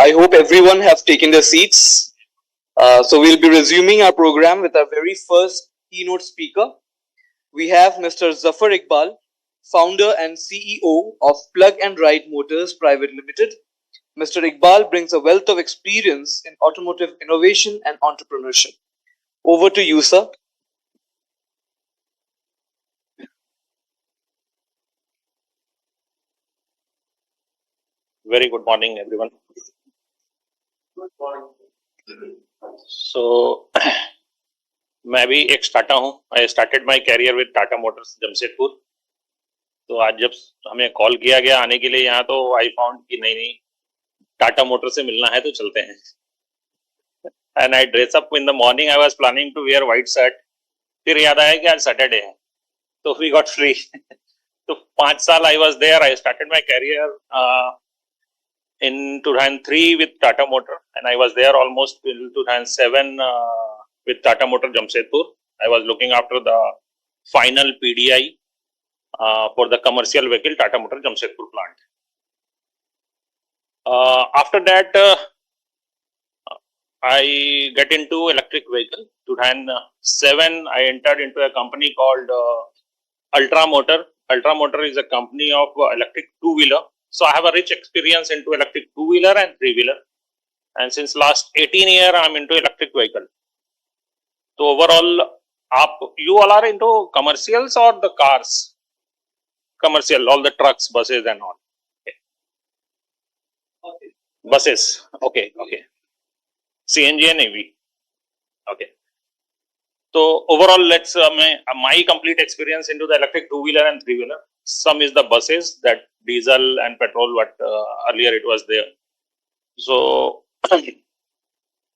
I hope everyone have taken their seats. So we'll be resuming our program with our very first keynote speaker. We have Mr. Zafar Eqbal, founder and CEO of Plug and Ride Motors Private Limited. Mr. Eqbal brings a wealth of experience in automotive innovation and entrepreneurship. Over to you, sir. Very good morning, everyone. Good morning. So, मैं भी एक टाटा हूँ. I started my career with Tata Motors Jamshedpur. तो आज जब हमें call किया गया आने के लिए यहाँ, तो I found कि नहीं टाटा मोटर से मिलना है तो चलते हैं. And I dress up in the morning. I was planning to wear white shirt. फिर याद आया कि आज सैटरडे है, तो we got free. तो 5 साल I was there. I started my career in 2003 with Tata Motor, and I was there almost till 2007 with Tata Motor Jamshedpur. I was looking after the final PDI for the commercial vehicle Tata Motor Jamshedpur plant. After that, I get into electric vehicle. 2007, I entered into a company called Ultra Motor. Ultra Motor is a company of electric two-wheeler. So I have a rich experience into electric two-wheeler and three-wheeler, and since last 18 years I'm into electric vehicle. So overall, you all are into commercials or the cars? Commercial, all the trucks, buses and all. Okay. Buses, okay. CNG and EV, okay. So overall, let's my complete experience into the electric two-wheeler and three-wheeler. Some is the buses, that diesel and petrol, what earlier it was there. So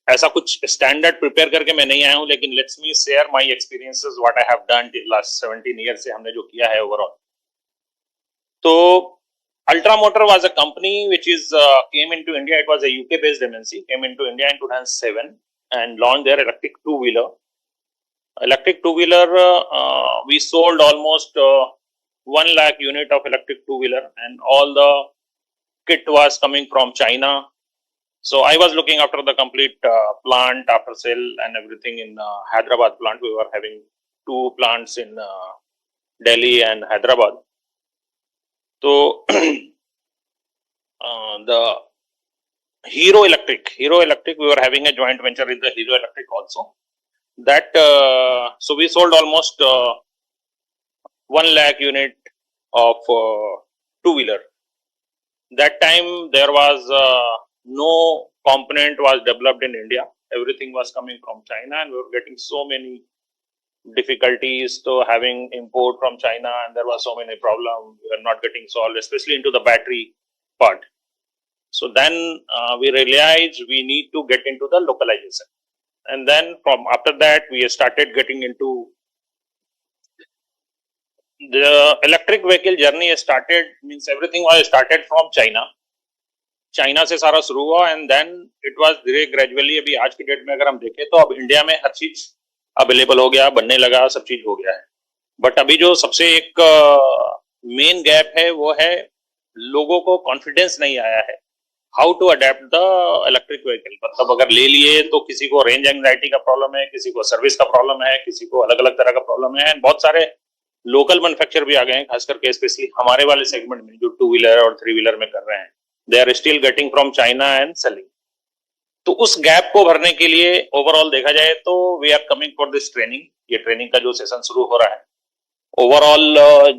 ऐसा कुछ standard prepare करके मैं नहीं आया हूँ, लेकिन let's me share my experiences what I have done till last 17 year से हमने जो किया है ओवरऑल. तो ultra motor was a company which is came into India. It was a UK based MNC, came into India in 2007 and launched their electric two-wheeler. Electric two-wheeler, we sold almost 1 lakh unit of electric two-wheeler, and all the kit was coming from China. So I was looking after the complete plant, after sale and everything in Hyderabad plant. We were having 2 plants in Delhi and Hyderabad. So the Hero Electric, we were having a joint venture with the Hero Electric also. That so we sold almost 1 lakh unit of two-wheeler. That time there was no component was developed in India. Everything was coming from China, and we were getting so many difficulties to having import from China, and there was so many problems we were not getting solved, especially into the battery part. So then we realized we need to get into the localization, and then from after that we started getting into the electric vehicle journey. Started means everything was started from China से सारा शुरू हुआ, and then it was धीरे gradually. अभी आज की date में अगर हम देखें तो अब इंडिया में हर चीज अवेलेबल हो गया, बनने लगा, सब चीज हो गया है. बट अभी जो सबसे एक मेन गैप है वो है लोगों को कॉन्फिडेंस नहीं आया है how to adept the electric vehicle. मतलब अगर ले लिए तो किसी को रेंज एंग्जाइटी का प्रॉब्लम है, किसी को सर्विस का प्रॉब्लम है, किसी को अलग अलग तरह का प्रॉब्लम है, एंड बहुत सारे लोकल मैन्युफैक्चरर भी आ गए हैं, खास करके स्पेशली हमारे वाले सेगमेंट में जो टू व्हीलर और थ्री व्हीलर में कर रहे हैं. They are still getting from China and selling. तो उस गैप को भरने के लिए ओवरऑल देखा जाए तो we are coming for this training. ये ट्रेनिंग का जो सेशन शुरू हो रहा है, ओवरऑल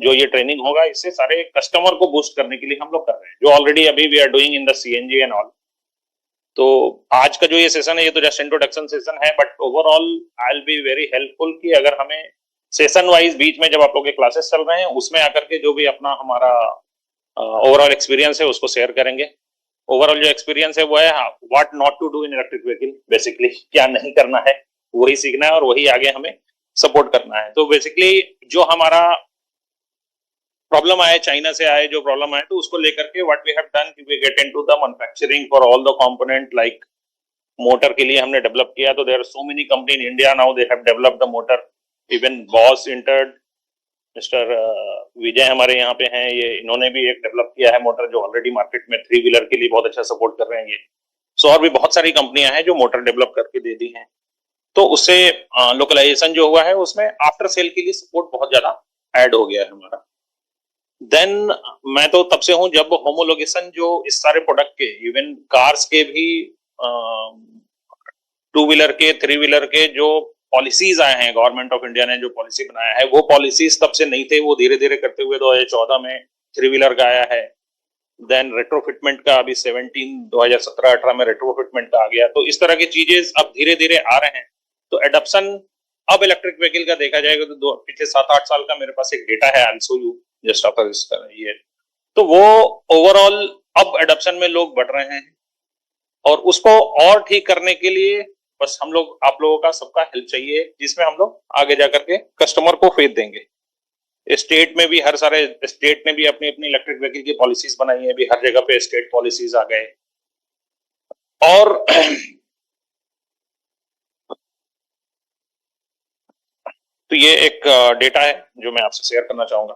जो ये ट्रेनिंग होगा, इससे सारे कस्टमर को बूस्ट करने के लिए हम लोग कर रहे हैं, जो ऑलरेडी अभी we are doing in the CNG and all. तो आज का जो ये सेशन है, ये तो जस्ट इंट्रोडक्शन सेशन है, but overall I will be very helpful कि अगर हमें सेशन वाइज बीच में जब आप लोग के क्लासेस चल रहे हैं उसमें आकर के जो भी अपना हमारा ओवरऑल एक्सपीरियंस है उसको शेयर करेंगे. ओवरऑल जो एक्सपीरियंस है वो है what not to do in electric vehicle. Basically क्या नहीं करना है वही सीखना है और वही आगे हमें सपोर्ट करना है. तो बेसिकली जो हमारा प्रॉब्लम आए, चाइना से आए जो प्रॉब्लम आए, तो उसको लेकर के what we have done, we get into the manufacturing for all the component. Like motor के लिए हमने डेवलप किया, तो there are so many company in India now they have developed the motor. Even boss entered, mister Vijay हमारे यहाँ पे हैं, ये इन्होंने भी एक डेवलप किया है मोटर जो ऑलरेडी मार्केट में थ्री व्हीलर के लिए बहुत अच्छा सपोर्ट कर रहे हैं. ये सो और भी बहुत सारी कंपनियां हैं जो मोटर डेवलप करके दे दी हैं। तो उससे लोकलाइजेशन जो हुआ है उसमें आफ्टर सेल के लिए सपोर्ट बहुत ज्यादा ऐड हो गया है हमारा। देन मैं तो तब से हूं जब होमोलोगेशन जो इस सारे प्रोडक्ट के, इवन कार्स के भी, टू व्हीलर के, थ्री व्हीलर के जो पॉलिसीज आए हैं, गवर्नमेंट ऑफ इंडिया ने जो पॉलिसी बनाया है, वो पॉलिसीज तब से नहीं थे। वो धीरे धीरे करते हुए 2014 में थ्री व्हीलर का आया है। देन रेट्रोफिटमेंट का अभी 2017-18 में रेट्रोफिटमेंट का आ गया। तो इस तरह की चीजें अब धीरे धीरे आ रहे हैं। तो एडॉप्शन अब इलेक्ट्रिक व्हीकल का देखा जाएगा तो पिछले 7-8 साल का मेरे पास एक डेटा है, I will show you just after this ये। तो वो ओवरऑल अब एडॉप्शन में लोग बढ़ रहे हैं, और उसको और ठीक करने के लिए बस हम लोग, आप लोगों का सबका हेल्प चाहिए, जिसमें हम लोग आगे जाकर के कस्टमर को फेथ देंगे। स्टेट में भी हर सारे स्टेट ने भी अपनी अपनी इलेक्ट्रिक व्हीकल की पॉलिसीज बनाई है, भी हर जगह पे स्टेट पॉलिसीज आ गए। और तो ये एक डेटा है जो मैं आपसे शेयर करना चाहूंगा।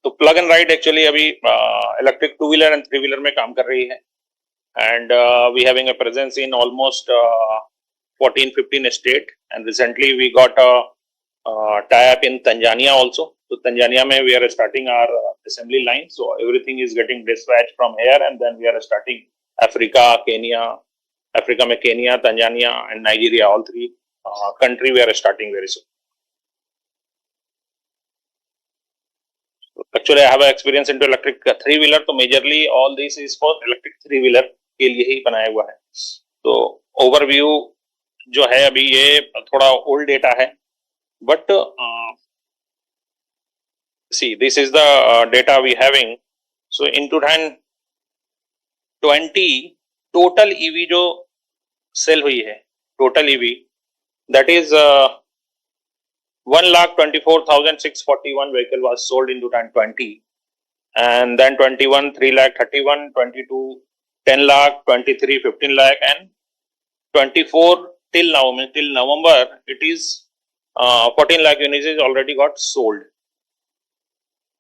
तो प्लग एंड राइड एक्चुअली अभी electric two wheeler and three wheeler में काम कर रही है, and we having a presence in almost 14-15 state, and recently we got tie-up in Tanzania also. So Tanzania mein we are starting our assembly line. So everything is getting dispatched from here, and then we are starting Africa, Kenya, Africa mein Kenya, Tanzania and Nigeria, all three country we are starting very soon. Actually I have a experience into electric three wheeler, तो majorly all this is for electric three wheeler के लिए ही बनाया हुआ है। तो overview जो है अभी ये थोड़ा old data है, but see, this is the data we having. So in 2020 total EV जो सेल हुई है, total EV that is 1,24,641 vehicle was sold in 2020, and then 21 3,31,000, 22 10 lakh, 23 15 lakh, and 24 till now, till November it is 14 lakh units is already got sold.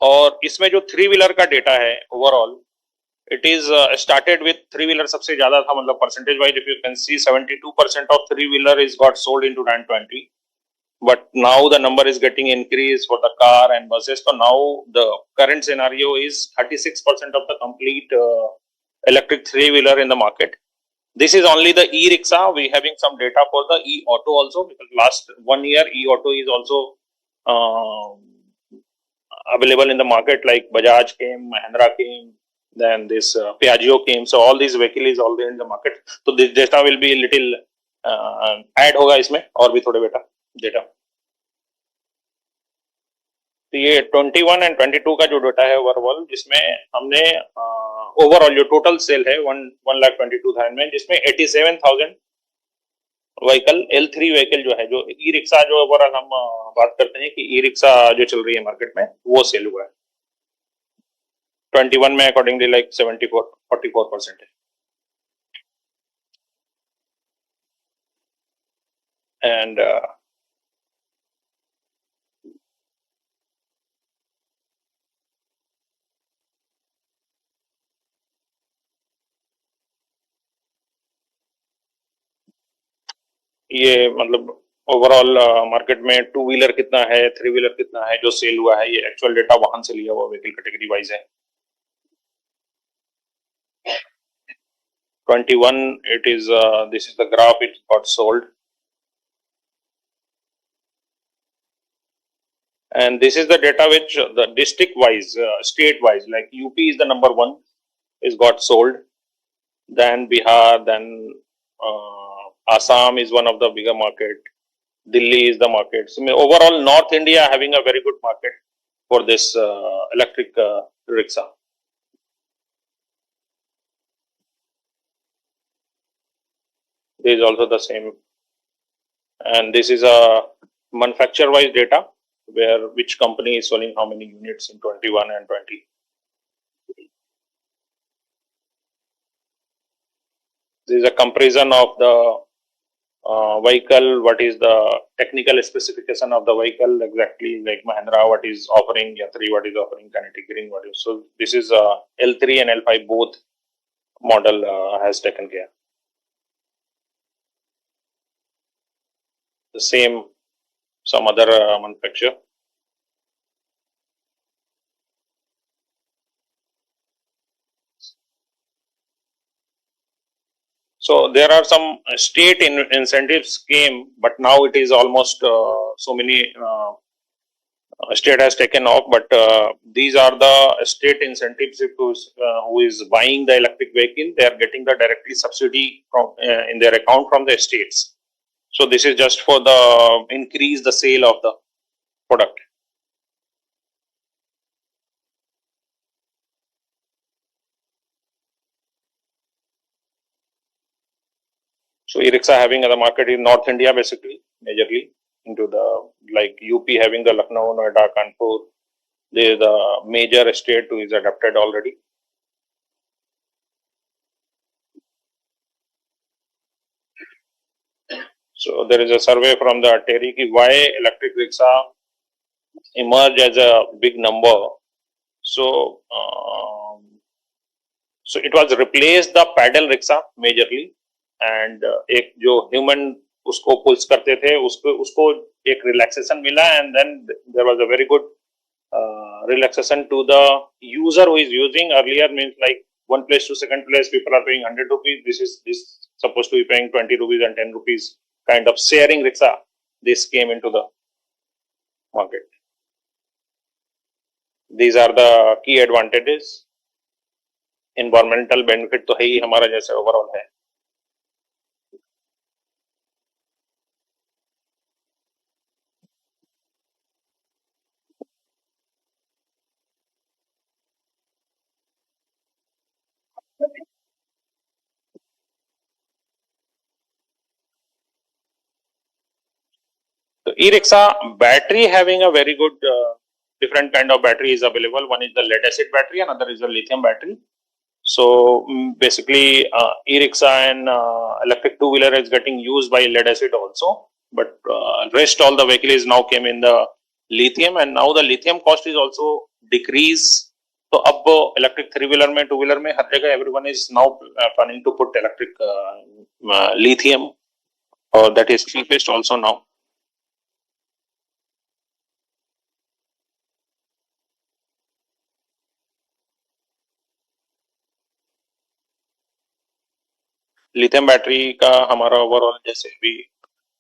और इसमें जो three wheeler का data है overall, it is started with three wheeler सबसे ज्यादा था, मतलब percentage wise if you can see 72% of three wheeler is got sold in 2020, but now the number is getting increase for the car and buses. तो now the current scenario is 36% of the complete electric three wheeler in the market. This is only the E-Rickshaw. We having some data for the E-Auto also, because last 1 year E-Auto is also available in the market, like Bajaj came, Mahindra came, then this Piaggio came. So all these vehicles is already in the market. So this data will be little add होगा इसमें और भी थोड़े बेटा data. तो ये 21 and 22 का जो डेटा है ओवरऑल, जिसमें हमने ओवरऑल जो टोटल सेल है 1,22,000 में, जिसमें 87,000 व्हीकल L3 व्हीकल जो है, जो ई रिक्शा जो ओवरऑल हम बात करते हैं कि ई रिक्शा जो चल रही है मार्केट में, वो सेल हुआ है 21 में अकॉर्डिंगली लाइक 44% है। एंड ये मतलब ओवरऑल मार्केट में टू व्हीलर कितना है, थ्री व्हीलर कितना है जो सेल हुआ है, ये एक्चुअल डेटा वाहन से लिया हुआ व्हीकल कैटेगरी वाइज है। 21 it is this is the graph, it got sold, and this is the data which the district wise, state wise, like UP is the number 1, is got sold, then Bihar, then Assam is one of the bigger market, Delhi is the market. So overall North India having a very good market for this electric rickshaw. This is also the same, and this is a manufacturer wise data where which company is selling how many units in 21 and 20. This is a comparison of the vehicle, what is the technical specification of the vehicle exactly, like Mahindra what is offering, Yatri what is offering, kinetic gearing what is. So this is L3 and L5 both model has taken care. The same some other manufacturer. So there are some state incentives came, but now it is almost so many state has taken off. But these are the state incentives. If who is buying the electric vehicle, they are getting the directly subsidy from in their account from the states. So this is just for the increase the sale of the product. So E-Rickshaw having the market in North India basically, majorly into the like UP having the Lucknow, Noida, Kanpur. The major state who is adapted already. So there is a survey from the Terry ki why electric rickshaw emerge as a big number. So so it was replaced the paddle rickshaw majorly. And एक जो human उसको pools करते थे उसको एक relaxation मिला and then there was a very good relaxation to the user who is using. Earlier means like one place to second place people are paying 100 rupees. This supposed to be paying 20 rupees and 10 rupees kind of sharing rickshaw. This came into the market. These are the key advantages. Environmental benefit तो है ही हमारा जैसे overall है. So E-Rickshaw battery having a very good different kind of battery is available. One is the lead acid battery, another is the lithium battery. So basically E-Rickshaw and electric two-wheeler is getting used by lead acid also, but rest all the vehicle is now came in the lithium, and now the lithium cost is also decrease. So अब electric three-wheeler में two-wheeler में हर जगह everyone is now planning to put electric lithium, or that is cheapest also now. Lithium battery का हमारा overall जैसे भी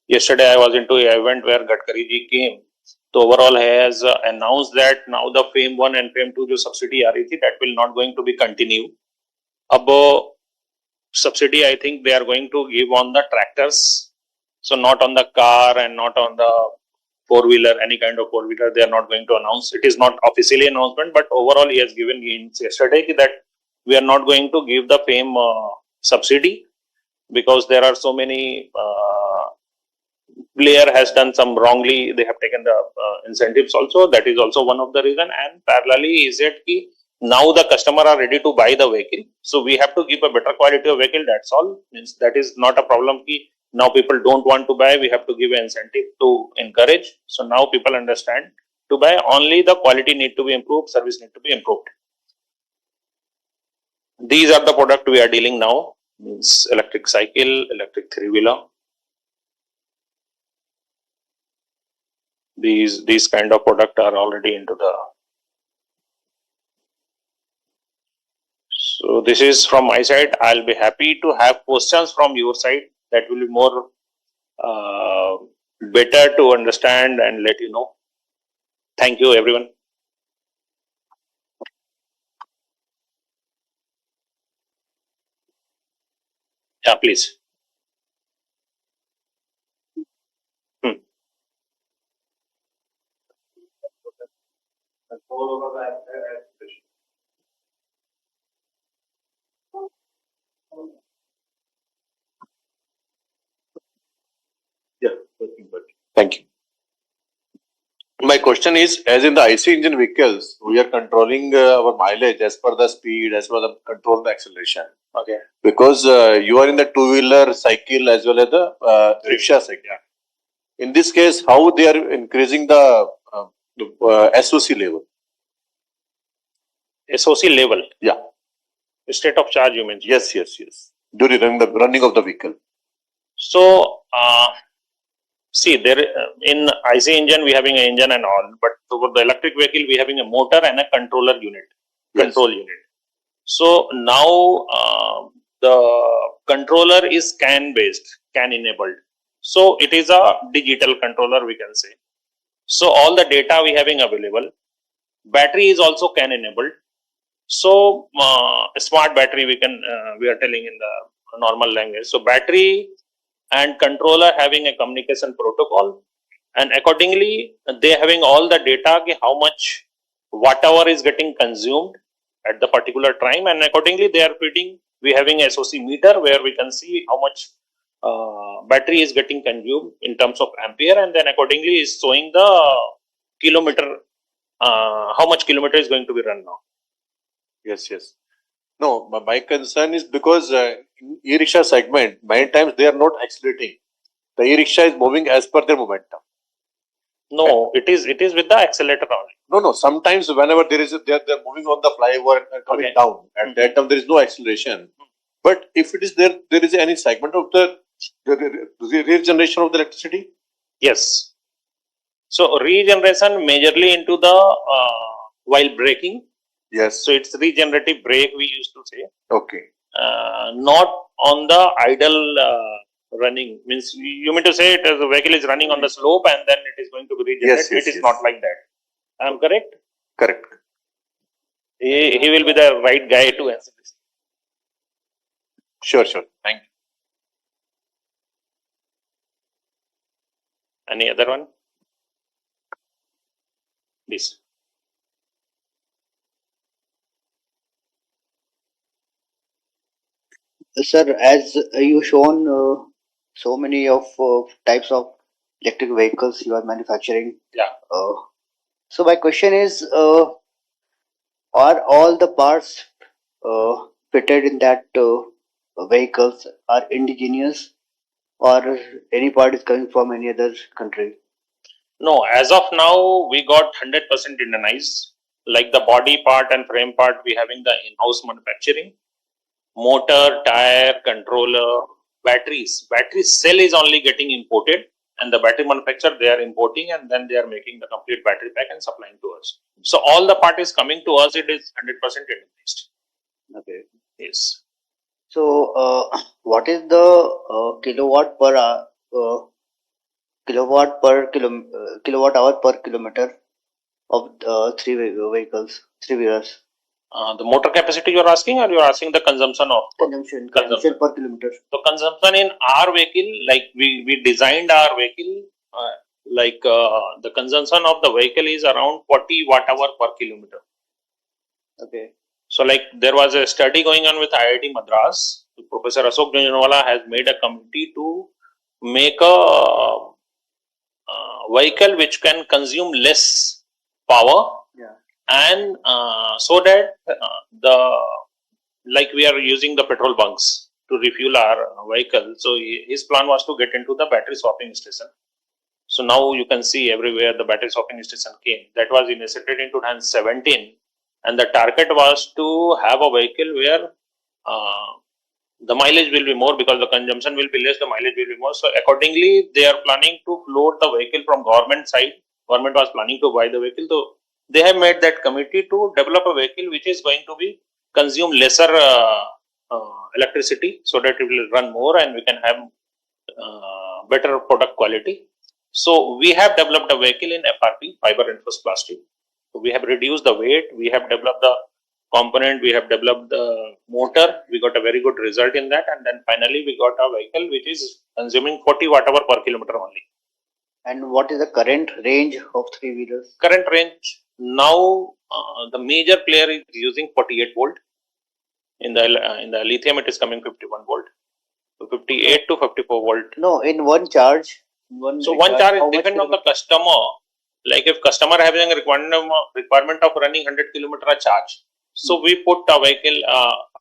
yesterday I was into an event where Gadkari ji came, so overall has announced that now the FAME 1 and FAME 2 जो subsidy आ रही थी that will not going to be continue. अब subsidy I think they are going to give on the tractors, so not on the car and not on the four-wheeler, any kind of four-wheeler they are not going to announce. It is not officially announcement, but overall he has given hints yesterday that we are not going to give the FAME subsidy, because there are so many player has done some wrongly, they have taken the incentives also. That is also one of the reason. And parallelly is it ki now the customer are ready to buy the vehicle, so we have to give a better quality of vehicle. That's all. Means that is not a problem ki now people don't want to buy, we have to give an incentive to encourage. So now people understand to buy, only the quality need to be improved, service need to be improved. These are the product we are dealing now. Means electric cycle, electric three-wheeler. These kind of product are already into the. So this is from my side. I'll be happy to have questions from your side. That will be more better to understand and let you know. Thank you, everyone. Yeah, please. Yeah, thank you. My question is, as in the IC engine vehicles, we are controlling our mileage as per the speed, as per the control the acceleration. Okay. Because you are in the two-wheeler cycle as well as the rickshaw cycle. In this case, how they are increasing the SOC level? SOC level? Yeah. State of charge, you mentioned. Yes, yes, yes. During running of the vehicle. So, see, there in IC engine we having an engine and all, but for the electric vehicle we having a motor and a controller unit, control unit. So now the controller is CAN based, CAN enabled. So it is a digital controller, we can say. So all the data we having available. Battery is also CAN enabled. So smart battery we are telling in the normal language. So battery and controller having a communication protocol, and accordingly they having all the data how much watt hour is getting consumed at the particular time, and accordingly they are feeding. We having a SOC meter where we can see how much battery is getting consumed in terms of ampere, and then accordingly is showing the kilometer, how much kilometer is going to be run now. Yes, yes. No, my concern is because in e-rickshaw segment, many times they are not accelerating. The e-rickshaw is moving as per their momentum. No, it is with the accelerator only. No. Sometimes whenever they're moving on the flyover and coming down. At that time there is no acceleration. But if it is there is any segment of the regeneration of the electricity. Yes. So regeneration majorly into the while braking. Yes. So it's regenerative brake we used to say. Okay. Not on the idle running. Means you mean to say it as the vehicle is running on the slope and then it is going to be regenerated. Yes, it is not like that. I am correct? Correct. He will be the right guy to answer this. Sure. Thank you. Any other one? Please. Sir, as you shown so many of types of electric vehicles you are manufacturing. Yeah. So my question is, are all the parts fitted in that vehicles are indigenous, or any part is coming from any other country? No, as of now we got 100% Indianized. Like the body part and frame part, we having the in-house manufacturing. Motor, tire, controller, batteries. Battery cell is only getting imported, and the battery manufacturer they are importing, and then they are making the complete battery pack and supplying to us. So all the part is coming to us. It is 100% Indianized. Okay. Yes. So what is the kilowatt hour per kilometer of three wheelers? The motor capacity you are asking, or you are asking the consumption of Consumption per kilometer. So consumption in our vehicle, like we designed our vehicle, the consumption of the vehicle is around 40 watt hour per kilometer. Okay. So like there was a study going on with IIT Madras. Professor Ashok Jhunjhunwala has made a committee to make a vehicle which can consume less power. Yeah. And so that we are using the petrol bunks to refuel our vehicle. So his plan was to get into the battery swapping station. So now you can see everywhere the battery swapping station came. That was initiated in 2017, and the target was to have a vehicle where the mileage will be more because the consumption will be less, the mileage will be more. So accordingly, they are planning to float the vehicle from government side. Government was planning to buy the vehicle. So they have made that committee to develop a vehicle which is going to be consume lesser electricity, so that it will run more and we can have better product quality. So we have developed a vehicle in FRP, fiber reinforced plastic. So we have reduced the weight, we have developed the component, we have developed the motor. We got a very good result in that, and then finally we got a vehicle which is consuming 40 watt hour per kilometer only. And what is the current range of three wheelers? Current range now, the major player is using 48 volt. In the lithium, it is coming 51 volt. So 58 to 54 volt. No, in one charge. One charge is depend on the customer. Like if customer having a requirement of running 100 kilometer a charge. So we put a vehicle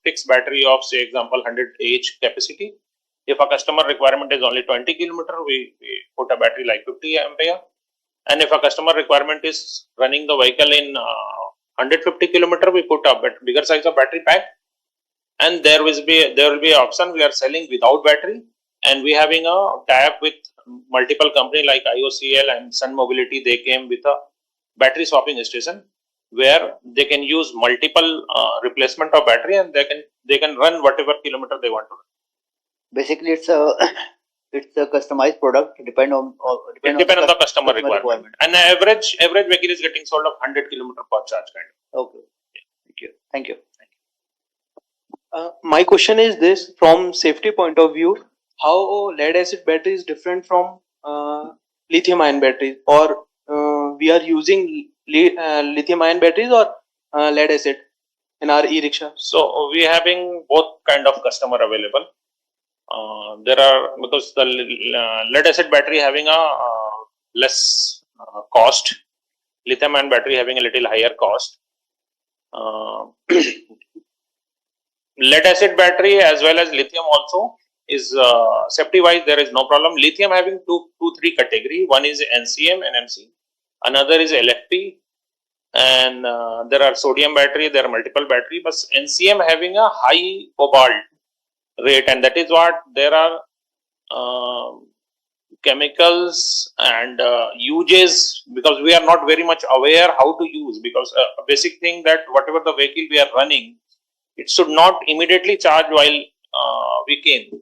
fixed battery of say example 100 Ah capacity. If a customer requirement is only 20 kilometer, we put a battery like 50 ampere. And if a customer requirement is running the vehicle in 150 kilometer, we put a bigger size of battery pack. and there will be an option we are selling without battery, and we having a tie-up with multiple company like IOCL and Sun Mobility. They came with a battery swapping station where they can use multiple replacement of battery, and they can run whatever kilometer they want to run. Basically, it's a customized product depend on the customer requirement. And average vehicle is getting sold of 100 kilometer per charge kind of. Okay. Thank you. My question is this: from safety point of view, how lead acid battery is different from lithium ion batteries, or we are using lithium ion batteries or lead acid in our e-rickshaw? So we having both kind of customer available. There are, because the lead acid battery having a less cost, lithium ion battery having a little higher cost. Lead acid battery as well as lithium also is safety wise there is no problem. Lithium having three category. One is NCM and NMC. Another is LFP, and there are sodium battery. There are multiple battery, but NCM having a high cobalt rate, and that is what there are chemicals and uses, because we are not very much aware how to use, because a basic thing that whatever the vehicle we are running, it should not immediately charge while we came,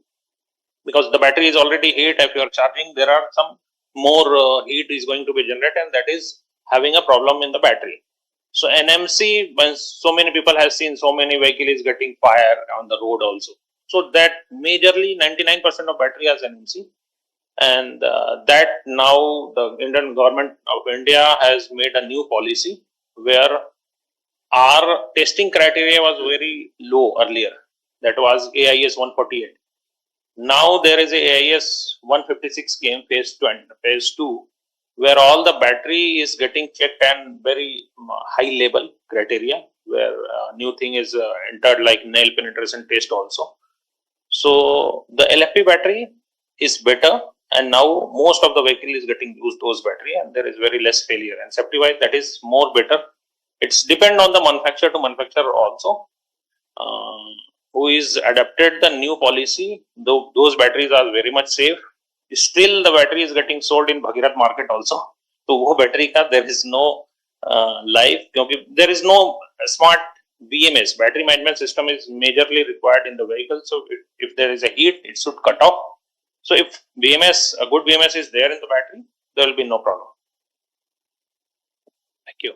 because the battery is already heat. If you are charging, there are some more heat is going to be generated, and that is having a problem in the battery. So NMC, when so many people have seen so many vehicles getting fire on the road also. So that majorly 99% of battery has NMC, and that now the Indian government of India has made a new policy where our testing criteria was very low earlier. That was AIS 148. Now there is a AIS 156 came phase 2, where all the battery is getting checked and very high level criteria, where new thing is entered like nail penetration test also. So the LFP battery is better, and now most of the vehicle is getting used those battery, and there is very less failure, and safety wise that is more better. It's depend on the manufacturer to manufacturer also, who is adapted the new policy. Though those batteries are very much safe, still the battery is getting sold in Bhagirat market also. So wo battery ka there is no life, because there is no smart BMS, battery management system is majorly required in the vehicle. So if there is a heat, it should cut off. So if BMS, a good BMS is there in the battery, there will be no problem. Thank you.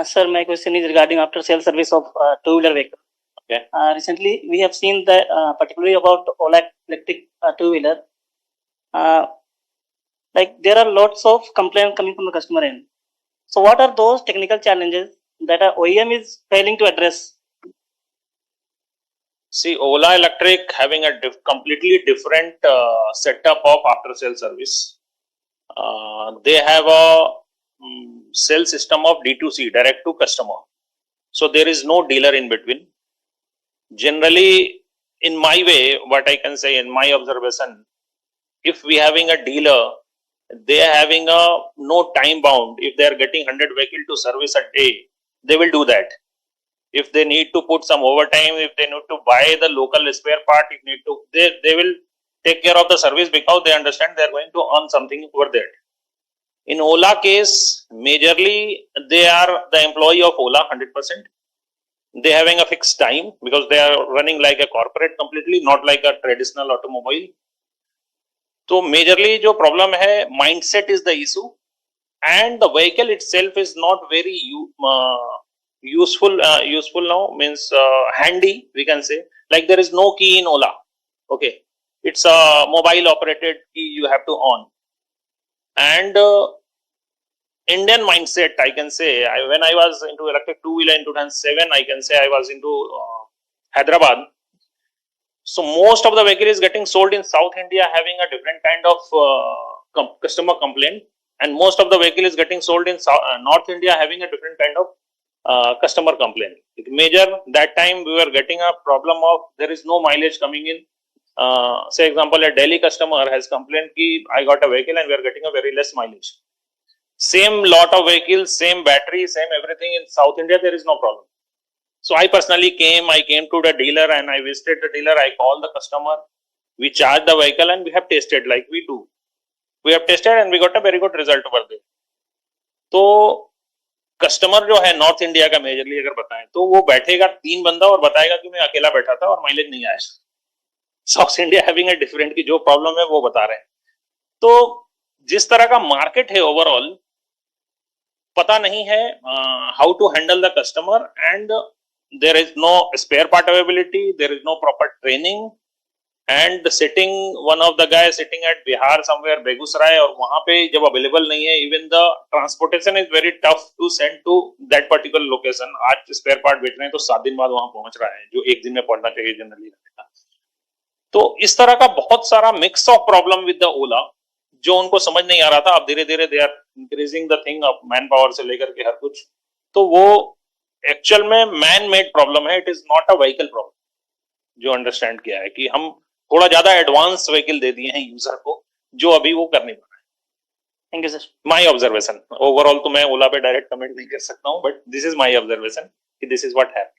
Sir, my question is regarding after sales service of two-wheeler vehicle. Okay. Recently, we have seen that particularly about Ola electric two-wheeler. Like there are lots of complaints coming from the customer end. So, what are those technical challenges that a OEM is failing to address? See, Ola Electric having a completely different setup of after sales service. They have a sales system of D2C, direct to customer. So there is no dealer in between. Generally, in my way, what I can say in my observation, if we having a dealer, they are having a no time bound. If they are getting 100 vehicle to service a day, they will do that. If they need to put some overtime, if they need to buy the local spare part, if need to, they will take care of the service, because they understand they are going to earn something over there. In Ola case, majorly they are the employee of Ola 100%. They having a fixed time, because they are running like a corporate completely, not like a traditional automobile. So majorly जो problem है, mindset is the issue, and the vehicle itself is not very useful. Useful now means handy, we can say. Like there is no key in Ola. Okay, it's a mobile operated key you have to on. And Indian mindset, I can say, when I was into electric two-wheeler in 2007, I can say I was into Hyderabad. So most of the vehicle is getting sold in South India having a different kind of customer complaint, and most of the vehicle is getting sold in North India having a different kind of customer complaint. Major that time we were getting a problem of there is no mileage coming in, say example, a Delhi customer has complained ki I got a vehicle and we are getting a very less mileage. Same lot of vehicles, same battery, same everything in South India, there is no problem. So I personally came to the dealer and I visited the dealer. I called the customer. We charged the vehicle and we have tested like we do. We have tested and we got a very good result over there. तो customer जो है north India का majorly अगर बताएं तो वो बैठेगा 3 बंदा और बताएगा कि मैं अकेला बैठा था और माइलेज नहीं आया. South India having a different की जो प्रॉब्लम है वो बता रहे हैं. तो जिस तरह का मार्केट है ओवरऑल पता नहीं है how to handle the customer and there is no spare part availability, there is no proper training and sitting one of the guy sitting at Bihar somewhere Begusarai और वहां पे जब अवेलेबल नहीं है even the transportation is very tough to send to that particular location. आज spare part बेच रहे हैं तो 7 दिन बाद वहां पहुंच रहा है जो 1 दिन में पहुंचना चाहिए जनरली. तो इस तरह का बहुत सारा mix of problem with the Ola जो उनको समझ नहीं आ रहा था. अब धीरे धीरे they are increasing the thing of man power से लेकर के हर कुछ. तो वो एक्चुअल में मैन मेड प्रॉब्लम है. It is not a vehicle problem जो अंडरस्टैंड किया है कि हम थोड़ा ज्यादा एडवांस व्हीकल दे दिए हैं यूजर को जो अभी वो कर नहीं पा रहा है. Thank you sir. My observation overall तो मैं ओला पे डायरेक्ट कमेंट नहीं कर सकता हूँ but this is my observation कि दिस इज व्हाट हैपेंड.